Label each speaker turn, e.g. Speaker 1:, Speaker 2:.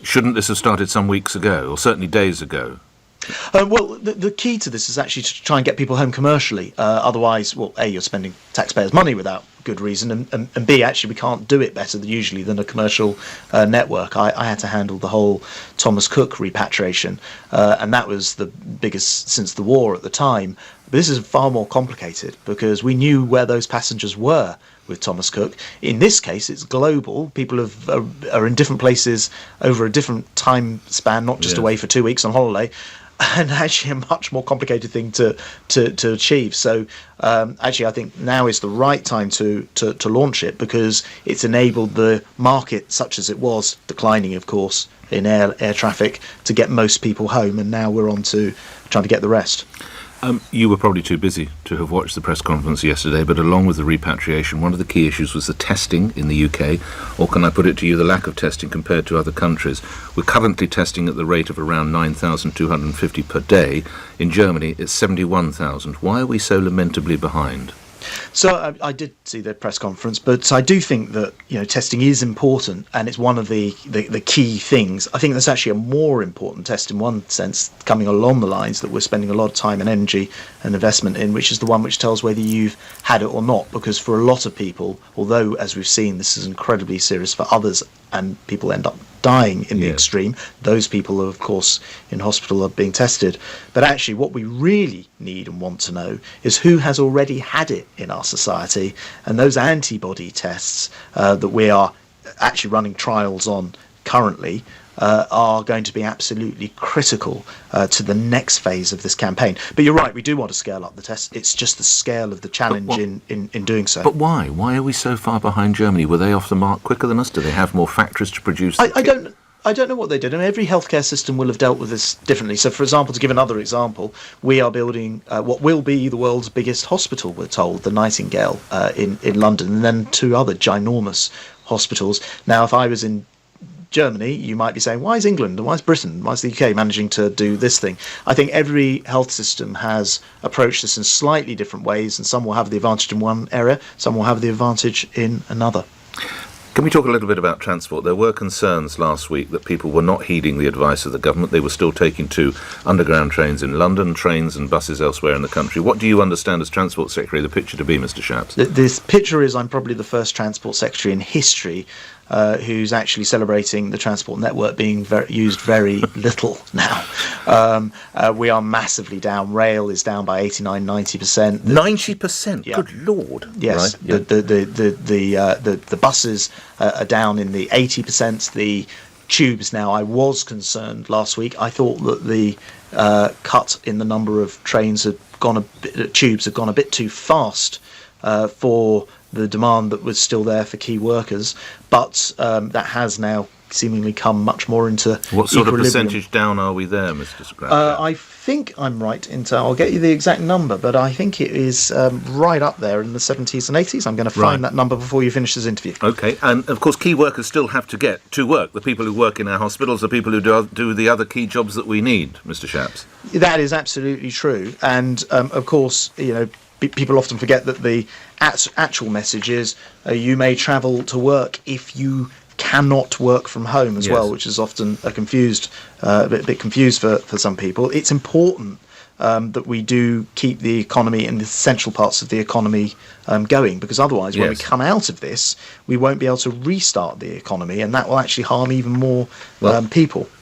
Speaker 1: Shouldn't this have started some weeks ago, or certainly days ago?
Speaker 2: Well, the key to this is actually to try and get people home commercially. Otherwise, well, A, you're spending taxpayers' money without good reason, and B, actually, we can't do it better usually than a commercial network. I had to handle the whole Thomas Cook repatriation, and that was the biggest since the war at the time. But this is far more complicated because we knew where those passengers were with Thomas Cook. In this case, it's global. People are in different places over a different time span, not just away for 2 weeks on holiday. And actually a much more complicated thing to achieve. So actually I think now is the right time to launch it, because it's enabled the market, such as it was, declining of course in air traffic, to get most people home, and now we're on to trying to get the rest.
Speaker 1: You were probably too busy to have watched the press conference yesterday, but along with the repatriation, one of the key issues was the testing in the UK, or can I put it to you, the lack of testing compared to other countries. We're currently testing at the rate of around 9,250 per day. In Germany, it's 71,000. Why are we so lamentably behind?
Speaker 2: So I did see the press conference, but I do think that testing is important, and it's one of the key things. I think that's actually a more important test in one sense, coming along the lines that we're spending a lot of time and energy and investment in, which is the one which tells whether you've had it or not. Because for a lot of people, although as we've seen this is incredibly serious for others and people end up dying in the extreme, those people of course in hospital are being tested. But actually what we really need and want to know is who has already had it in our society, and those antibody tests that we are actually running trials on currently are going to be absolutely critical to the next phase of this campaign. But you're right, we do want to scale up the tests. It's just the scale of the challenge in doing so.
Speaker 1: But why? Why are we so far behind Germany? Were they off the mark quicker than us? Do they have more factories to produce?
Speaker 2: I don't know what they did. I mean, every healthcare system will have dealt with this differently. So, for example, to give another example, we are building what will be the world's biggest hospital, we're told, the Nightingale in London, and then two other ginormous hospitals. Now, if I was in Germany, you might be saying, why is England and why is Britain, why is the UK managing to do this thing? I think every health system has approached this in slightly different ways, and some will have the advantage in one area, some will have the advantage in another.
Speaker 1: Can we talk a little bit about transport? There were concerns last week that people were not heeding the advice of the government. They were still taking two underground trains in London, trains and buses elsewhere in the country. What do you understand as Transport Secretary the picture to be, Mr. Shapps?
Speaker 2: This picture is I'm probably the first Transport Secretary in history who's actually celebrating the transport network being used very little now. We are massively down. Rail is down by 89-90%.
Speaker 1: 90%?
Speaker 2: Yeah.
Speaker 1: Good Lord.
Speaker 2: Yes.
Speaker 1: Right. Yeah.
Speaker 2: The buses are down in the 80%. The tubes now, I was concerned last week. I thought that the cut in the number of trains tubes had gone a bit too fast for the demand that was still there for key workers, but that has now seemingly come much more into
Speaker 1: What sort of
Speaker 2: equilibrium.
Speaker 1: percentage down are we there, Mr. Scratch?
Speaker 2: I think I'm right I'll get you the exact number, but I think it is right up there in the 70s and 80s. I'm going to find that number before you finish this interview.
Speaker 1: OK, and of course key workers still have to get to work. The people who work in our hospitals, the people who do the other key jobs that we need, Mr. Shapps.
Speaker 2: That is absolutely true, and of course, people often forget that the actual message is you may travel to work if you cannot work from home as well, which is often a bit confused for some people. It's important that we do keep the economy and the essential parts of the economy going, because otherwise when we come out of this we won't be able to restart the economy, and that will actually harm even more people.